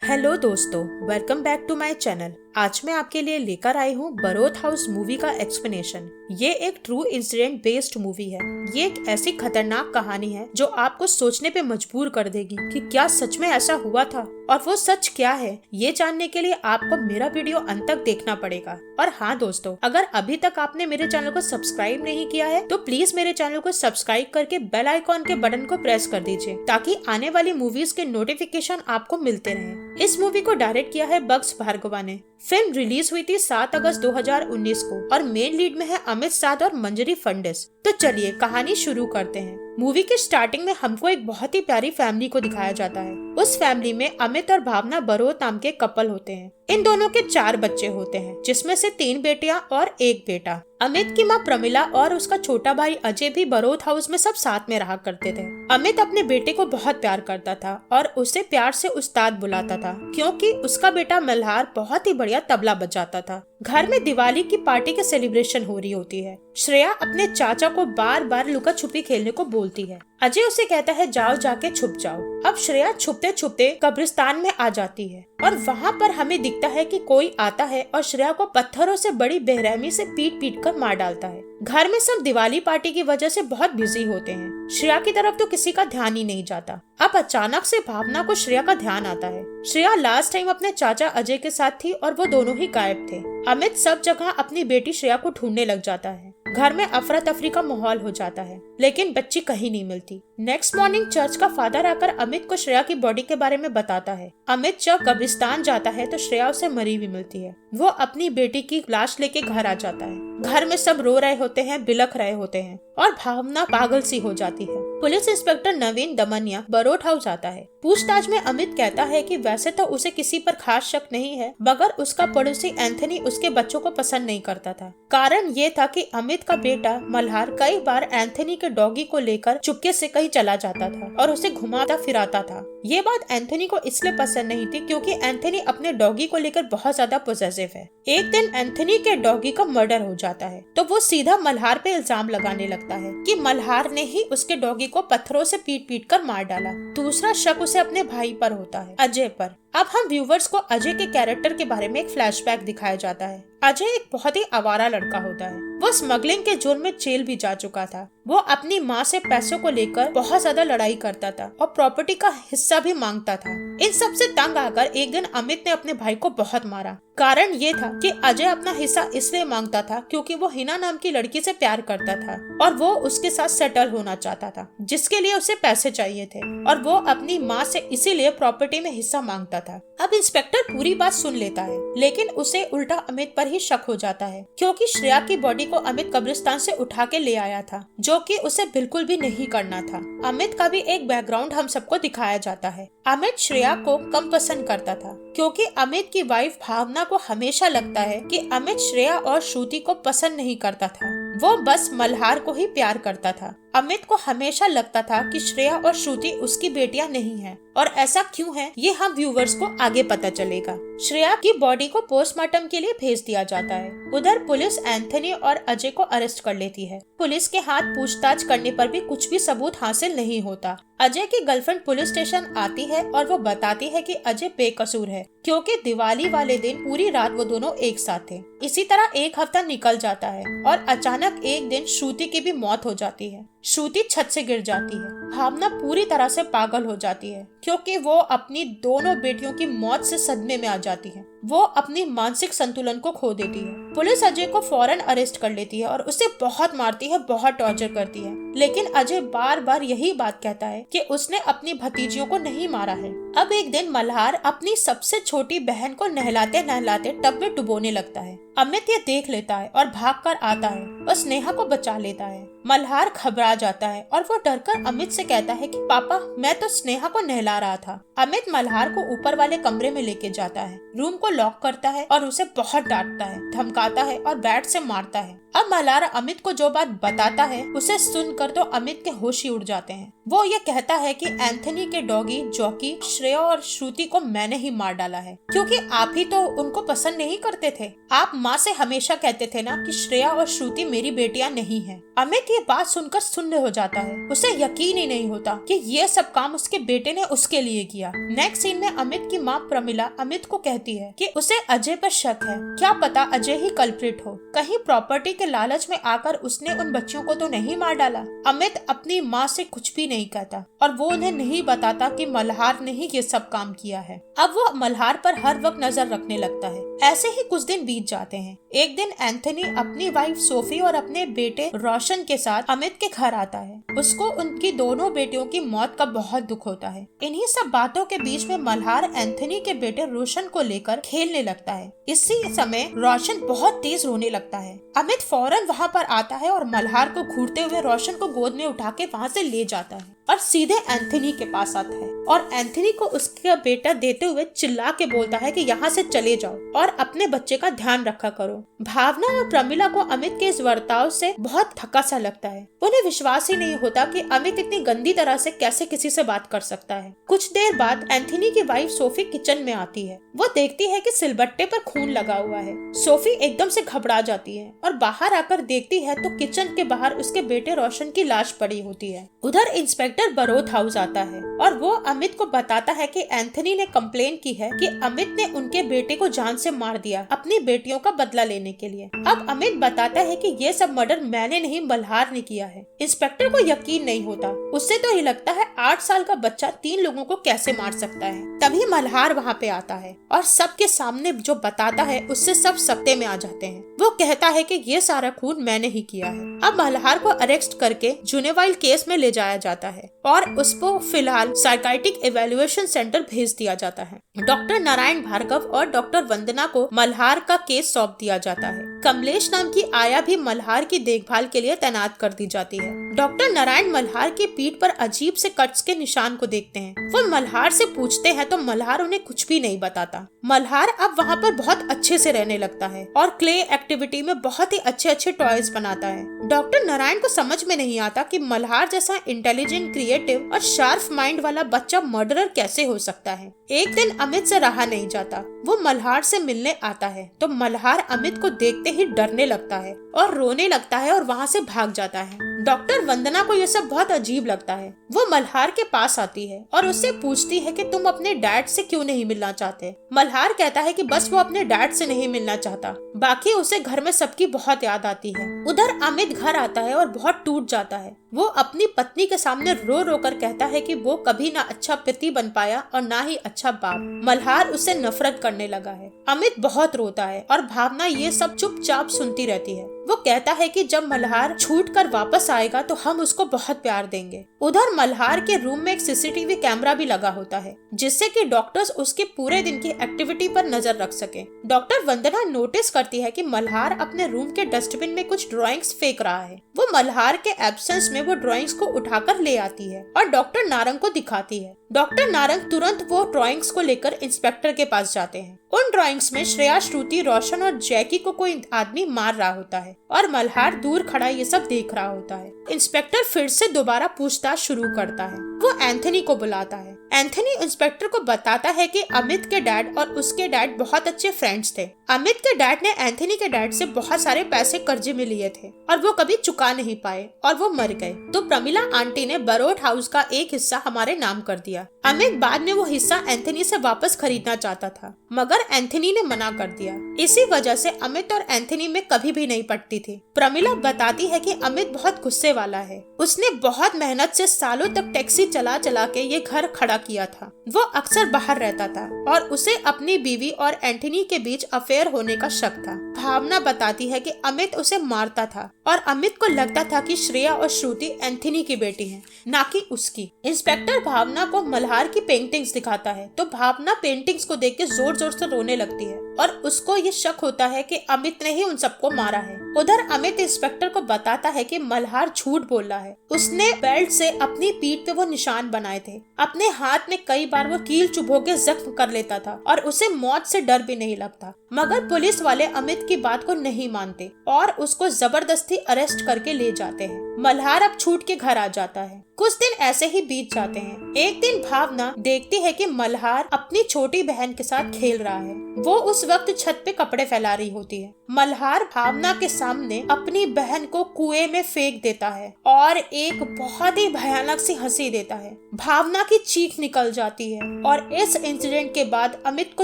Hello दोस्तों, welcome back to my channel. आज मैं आपके लिए लेकर आई हूँ बरोथ हाउस मूवी का एक्सप्लेनेशन। ये एक ट्रू इंसिडेंट बेस्ड मूवी है। ये एक ऐसी खतरनाक कहानी है जो आपको सोचने पे मजबूर कर देगी कि क्या सच में ऐसा हुआ था और वो सच क्या है। ये जानने के लिए आपको मेरा वीडियो अंत तक देखना पड़ेगा। और हाँ दोस्तों, अगर अभी तक आपने मेरे चैनल को सब्सक्राइब नहीं किया है तो प्लीज मेरे चैनल को सब्सक्राइब करके बेल आइकॉन के बटन को प्रेस कर दीजिए ताकि आने वाली मूवीज के नोटिफिकेशन आपको मिलते रहें। इस मूवी को डायरेक्ट किया है बग्स भार्गवा ने। फिल्म रिलीज हुई थी 7 अगस्त 2019 को और मेन लीड में है अमित साध और मंजरी फर्नांडिस। तो चलिए कहानी शुरू करते हैं। मूवी के स्टार्टिंग में हमको एक बहुत ही प्यारी फैमिली को दिखाया जाता है। उस फैमिली में अमित और भावना बरोथ नाम के कपल होते हैं। इन दोनों के 4 बच्चे होते हैं, जिसमें से 3 बेटियां और 1 बेटा। अमित की माँ प्रमिला और उसका छोटा भाई अजय भी बरोथ हाउस में सब साथ में रहा करते थे। अमित अपने बेटे को बहुत प्यार करता था और उसे प्यार से उस्ताद बुलाता था, क्योंकि उसका बेटा मल्हार बहुत ही बढ़िया तबला बजाता था। घर में दिवाली की पार्टी के सेलिब्रेशन हो रही होती है। श्रेया अपने चाचा को बार बार लुका छुपी खेलने को बोलती है। अजय उसे कहता है जाओ जाके छुप जाओ। अब श्रेया छुपते छुपते कब्रिस्तान में आ जाती है और वहाँ पर हमें दिखता है कि कोई आता है और श्रेया को पत्थरों से बड़ी बेरहमी से पीट पीट कर मार डालता है। घर में सब दिवाली पार्टी की वजह से बहुत बिजी होते हैं। श्रेया की तरफ तो किसी का ध्यान ही नहीं जाता। अब अचानक से भावना को श्रेया का ध्यान आता है। श्रेया लास्ट टाइम अपने चाचा अजय के साथ थी और वो दोनों ही गायब थे। अमित सब जगह अपनी बेटी श्रेया को ढूंढने लग जाता है। घर में अफरा तफरी का माहौल हो जाता है, लेकिन बच्ची कहीं नहीं मिलती। नेक्स्ट मॉर्निंग चर्च का फादर आकर अमित को श्रेया की बॉडी के बारे में बताता है। अमित जब कब्रिस्तान जाता है तो श्रेया उसे मरी हुई मिलती है। वो अपनी बेटी की लाश लेके घर आ जाता है। घर में सब रो रहे होते हैं, बिलख रहे होते हैं और भावना पागल सी हो जाती है। पुलिस इंस्पेक्टर नवीन दमनिया बरोथ हाउस आता है। पूछताछ में अमित कहता है कि वैसे तो उसे किसी पर खास शक नहीं है, मगर उसका पड़ोसी एंथनी उसके बच्चों को पसंद नहीं करता था। कारण ये था कि अमित का बेटा मल्हार कई बार एंथनी के डॉगी को लेकर चुपके से कहीं चला जाता था और उसे घुमाता फिराता था। ये बात एंथनी को इसलिए पसंद नहीं थी क्योंकि एंथनी अपने डॉगी को लेकर बहुत ज्यादा पॉसेसिव है। एक दिन एंथनी के डॉगी का मर्डर हो जाता है तो वो सीधा मल्हार पे इल्जाम लगाने लगता है कि मल्हार ने ही उसके डॉगी को पत्थरों से पीट पीट कर मार डाला। दूसरा शक उसे अपने भाई पर होता है, अजय पर। अब हम व्यूवर्स को अजय के कैरेक्टर के बारे में एक फ्लैशबैक दिखाया जाता है। अजय एक बहुत ही आवारा लड़का होता है। वो स्मगलिंग के जुर्म में जेल भी जा चुका था। वो अपनी माँ से पैसों को लेकर बहुत ज्यादा लड़ाई करता था और प्रॉपर्टी का हिस्सा भी मांगता था। इन सब से तंग आकर एक दिन अमित ने अपने भाई को बहुत मारा। कारण ये था कि अजय अपना हिस्सा इसलिए मांगता था क्योंकि वो हिना नाम की लड़की से प्यार करता था और वो उसके साथ सेटल होना चाहता था, जिसके लिए उसे पैसे चाहिए थे और वो अपनी माँ से इसीलिए प्रॉपर्टी में हिस्सा मांगता था। अब इंस्पेक्टर पूरी बात सुन लेता है, लेकिन उसे उल्टा अमित पर ही शक हो जाता है क्योंकि श्रेया की बॉडी को अमित कब्रिस्तान से उठा के ले आया था, जो कि उसे बिल्कुल भी नहीं करना था। अमित का भी एक बैकग्राउंड हम सबको दिखाया जाता है। अमित श्रेया को कम पसंद करता था क्योंकि अमित की वाइफ भावना को हमेशा लगता है कि अमित श्रेया और श्रुति को पसंद नहीं करता था, वो बस मल्हार को ही प्यार करता था। अमित को हमेशा लगता था कि श्रेया और श्रुति उसकी बेटियां नहीं हैं और ऐसा क्यों है ये हम व्यूवर्स को आगे पता चलेगा। श्रेया की बॉडी को पोस्टमार्टम के लिए भेज दिया जाता है। उधर पुलिस एंथनी और अजय को अरेस्ट कर लेती है। पुलिस के हाथ पूछताछ करने पर भी कुछ भी सबूत हासिल नहीं होता। अजय की गर्लफ्रेंड पुलिस स्टेशन आती है और वो बताती है कि अजय बेकसूर है क्योंकि दिवाली वाले दिन पूरी रात वो दोनों एक साथ थे। इसी तरह एक हफ्ता निकल जाता है और अचानक एक दिन श्रुति की भी मौत हो जाती है। श्रुति छत से गिर जाती है। भावना पूरी तरह से पागल हो जाती है क्योंकि वो अपनी दोनों बेटियों की मौत से सदमे में आ जाती है। वो अपनी मानसिक संतुलन को खो देती है। पुलिस अजय को फौरन अरेस्ट कर लेती है और उसे बहुत मारती है, बहुत टॉर्चर करती है, लेकिन अजय बार बार यही बात कहता है कि उसने अपनी भतीजियों को नहीं मारा है। अब एक दिन मल्हार अपनी सबसे छोटी बहन को नहलाते नहलाते टब में डुबोने लगता है। अमित ये देख लेता है और भागकर आता है और स्नेहा को बचा लेता है। मल्हार घबरा जाता है और वो डरकर अमित से कहता है कि पापा, मैं तो स्नेहा को नहला रहा था। अमित मल्हार को ऊपर वाले कमरे में लेके जाता है, रूम को लॉक करता है और उसे बहुत डांटता है, धमकाता है और बैट से मारता है। अब मल्हार अमित को जो बात बताता है उसे सुनकर तो अमित के होश ही उड़ जाते हैं। वो ये कहता है कि एंथनी के डॉगी जॉकी, श्रेया और श्रुति को मैंने ही मार डाला है क्योंकि आप ही तो उनको पसंद नहीं करते थे। आप माँ से हमेशा कहते थे ना कि श्रेया और श्रुति मेरी बेटियां नहीं हैं। अमित ये ये बात सुनकर शून्य हो जाता है। उसे यकीन ही नहीं होता कि ये सब काम उसके बेटे ने उसके लिए किया। नेक्स्ट सीन में अमित की माँ प्रमिला अमित को कहती है कि उसे अजय पर शक है, क्या पता अजय ही कल्प्रिट हो, कहीं प्रॉपर्टी के लालच में आकर उसने उन बच्चों को तो नहीं मार डाला। अमित अपनी माँ से कुछ भी नहीं कहता और वो उन्हें नहीं बताता कि मल्हार ने ही ये सब काम किया है। अब वो मल्हार पर हर वक्त नजर रखने लगता है। ऐसे ही कुछ दिन बीत जाते हैं। एक दिन एंथनी अपनी वाइफ सोफी और अपने बेटे रोशन के साथ अमित के घर आता है। उसको उनकी दोनों बेटियों की मौत का बहुत दुख होता है। इन्हीं सब बातों के बीच में मल्हार एंथनी के बेटे रोशन को लेकर खेलने लगता है। इसी समय रोशन बहुत तेज रोने लगता है। अमित फौरन वहाँ पर आता है और मल्हार को घूरते हुए रोशन को गोद में उठा के वहाँ से ले जाता है और सीधे एंथनी के पास आता है और एंथनी को उसका बेटा देते हुए चिल्ला के बोलता है कि यहाँ से चले जाओ और अपने बच्चे का ध्यान रखा करो। भावना और प्रमिला को अमित के इस बर्ताव से बहुत थका सा लगता है। उन्हें विश्वास ही नहीं होता कि अमित इतनी गंदी तरह से कैसे किसी से बात कर सकता है। कुछ देर बाद एंथनी की वाइफ सोफी किचन में आती है। वो देखती है कि सिलबट्टे पर खून लगा हुआ है। सोफी एकदम से घबरा जाती है और बाहर आकर देखती है तो किचन के बाहर उसके बेटे रोशन की लाश पड़ी होती है। उधर इंस्पेक्टर बरोथ हाउस आता है और वो अमित को बताता है कि एंथनी ने कंप्लेन की है कि अमित ने उनके बेटे को जान से मार दिया अपनी बेटियों का बदला लेने के लिए। अब अमित बताता है कि ये सब मर्डर मैंने नहीं मल्हार ने किया है। इंस्पेक्टर को यकीन नहीं होता। उससे तो ये लगता है 8 साल का बच्चा 3 लोगों को कैसे मार सकता है। तभी मल्हार वहाँ पे आता है और सबके सामने जो बताता है उससे सब सत्ते में आ जाते हैं। वो कहता है कि ये सारा खून मैंने ही किया है। अब मल्हार को अरेस्ट करके जुनेवाइल केस में ले जाया जाता है और उसको फिलहाल साइकाइट्रिक इवैल्यूएशन सेंटर भेज दिया जाता है। डॉक्टर नारायण भार्गव और डॉक्टर वंदना को मल्हार का केस सौंप दिया जाता है। कमलेश नाम की आया भी मल्हार की देखभाल के लिए तैनात कर दी जाती है। डॉक्टर नारायण मल्हार की पीठ पर अजीब से कट्स के निशान को देखते हैं। वो मल्हार से पूछते हैं तो मल्हार उन्हें कुछ भी नहीं बताता। मल्हार अब वहाँ पर बहुत अच्छे से रहने लगता है और क्ले एक्टिविटी में बहुत ही अच्छे अच्छे टॉयज बनाता है। डॉक्टर नारायण को समझ में नहीं आता कि मल्हार जैसा इंटेलिजेंट, क्रिएटिव और शार्प माइंड वाला बच्चा मर्डरर कैसे हो सकता है। एक दिन अमित से रहा नहीं जाता। वो मल्हार से मिलने आता है तो मल्हार अमित को देखते ही डरने लगता है और रोने लगता है और वहाँ से भाग जाता है। डॉक्टर वंदना को ये सब बहुत अजीब लगता है। वो मल्हार के पास आती है और उससे पूछती है कि तुम अपने डैड से क्यों नहीं मिलना चाहते। मल्हार कहता है कि बस वो अपने डैड से नहीं मिलना चाहता, बाकी उसे घर में सबकी बहुत याद आती है। उधर अमित घर आता है और बहुत टूट जाता है। वो अपनी पत्नी के सामने रो रो कर कहता है कि वो कभी ना अच्छा पति बन पाया और ना ही अच्छा बाप। मल्हार उससे नफरत करने लगा है। अमित बहुत रोता है और भावना ये सब चुपचाप सुनती रहती है। वो कहता है कि जब मल्हार छूट कर वापस आएगा तो हम उसको बहुत प्यार देंगे। उधर मल्हार के रूम में एक सीसीटीवी कैमरा भी लगा होता है जिससे कि डॉक्टर्स उसके पूरे दिन की एक्टिविटी पर नजर रख सके। डॉक्टर वंदना नोटिस करती है कि मल्हार अपने रूम के डस्टबिन में कुछ ड्राइंग्स फेंक रहा है। वो मल्हार के एब्सेंस में वो ड्राइंग्स को उठाकर ले आती है और डॉक्टर नारंग को दिखाती है। डॉक्टर नारंग तुरंत वो ड्राइंग्स को लेकर इंस्पेक्टर के पास जाते हैं। उन ड्राइंग्स में श्रेया, श्रुति, रोशन और जैकी को कोई आदमी मार रहा होता है और मल्हार दूर खड़ा ये सब देख रहा होता है। इंस्पेक्टर फिर से दोबारा पूछताछ शुरू करता है। वो एंथनी को बुलाता है। एंथनी इंस्पेक्टर को बताता है कि अमित के डैड और उसके डैड बहुत अच्छे फ्रेंड्स थे। अमित के डैड ने एंथनी के डैड से बहुत सारे पैसे कर्जे में लिए थे और वो कभी चुका नहीं पाए और वो मर गए। तो प्रमिला आंटी ने बरोथ हाउस का एक हिस्सा हमारे नाम कर दिया। अमित बाद में वो हिस्सा एंथनी से वापस खरीदना चाहता था मगर एंथनी ने मना कर दिया। इसी वजह से अमित और एंथनी में कभी भी नहीं पटती थी। प्रमिला बताती है कि अमित बहुत गुस्से वाला है। उसने बहुत मेहनत से सालों तक टैक्सी चला चला के ये घर खड़ा किया था। वो अक्सर बाहर रहता था और उसे अपनी बीवी और एंथनी के बीच अफेयर होने का शक था। भावना बताती है कि अमित उसे मारता था और अमित को लगता था कि श्रेया और श्रुति एंथनी की बेटी हैं, ना कि उसकी। इंस्पेक्टर भावना को मल्हार की पेंटिंग्स दिखाता है तो भावना पेंटिंग्स को देख के जोर जोर से रोने लगती है और उसको ये शक होता है कि अमित ने ही उन सबको मारा है। उधर अमित इंस्पेक्टर को बताता है कि मल्हार झूठ बोल रहा है। उसने बेल्ट से अपनी पीठ पे वो निशान बनाए थे। अपने हाथ में कई बार वो कील चुभो के जख्म कर लेता था और उसे मौत से डर भी नहीं लगता। मगर पुलिस वाले अमित की बात को नहीं मानते और उसको जबरदस्ती अरेस्ट करके ले जाते हैं। मल्हार अब छूट के घर आ जाता है। कुछ दिन ऐसे ही बीत जाते हैं। एक दिन भावना देखती है कि मल्हार अपनी छोटी बहन के साथ खेल रहा है। वो उस वक्त छत पे कपड़े फैला रही होती है। मल्हार भावना के सामने अपनी बहन को कुएं में फेंक देता है और एक बहुत ही भयानक सी हंसी देता है। भावना की चीख निकल जाती है और इस इंसिडेंट के बाद अमित को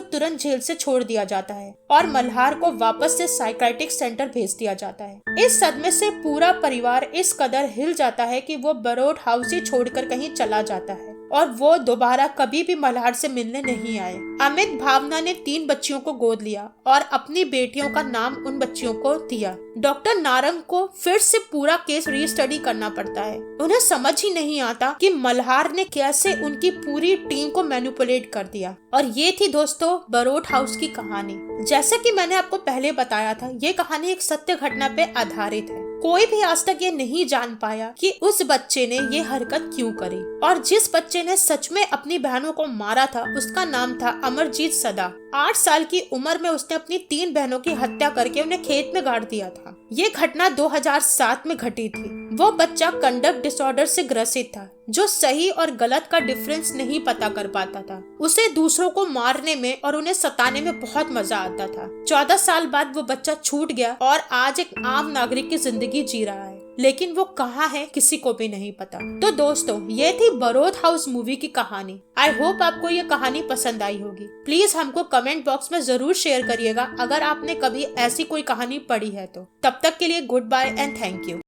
तुरंत जेल से छोड़ दिया जाता है और मल्हार को वापस से साइकाइट्रिक सेंटर भेज दिया जाता है। इस सदमे से पूरा परिवार इस कदर हिल जाता है कि वो बरोट हाउस ही छोड़कर कहीं चला जाता है और वो दोबारा कभी भी मल्हार से मिलने नहीं आए। अमित भावना ने 3 बच्चियों को गोद लिया और अपनी बेटियों का नाम उन बच्चियों को दिया। डॉक्टर नारंग को फिर से पूरा केस रीस्टडी करना पड़ता है। उन्हें समझ ही नहीं आता कि मल्हार ने कैसे उनकी पूरी टीम को मैनिपुलेट कर दिया। और ये थी दोस्तों बरोट हाउस की कहानी। जैसे कि मैंने आपको पहले बताया था, ये कहानी एक सत्य घटना पे आधारित है। कोई भी आज तक ये नहीं जान पाया कि उस बच्चे ने ये हरकत क्यों करी और जिस बच्चे ने सच में अपनी बहनों को मारा था उसका नाम था अमरजीत सदा। 8 साल की उम्र में उसने अपनी 3 बहनों की हत्या करके उन्हें खेत में गाड़ दिया था। ये घटना 2007 में घटी थी। वो बच्चा कंडक्ट डिसऑर्डर से ग्रसित था, जो सही और गलत का डिफरेंस नहीं पता कर पाता था। उसे दूसरों को मारने में और उन्हें सताने में बहुत मजा आता था। 14 साल बाद वो बच्चा छूट गया और आज एक आम नागरिक की जिंदगी जी रहा है, लेकिन वो कहाँ है किसी को भी नहीं पता। तो दोस्तों, ये थी बरोट हाउस मूवी की कहानी। आई होप आपको ये कहानी पसंद आई होगी। प्लीज हमको कमेंट बॉक्स में जरूर शेयर करिएगा अगर आपने कभी ऐसी कोई कहानी पढ़ी है तो। तब तक के लिए good bye and thank you.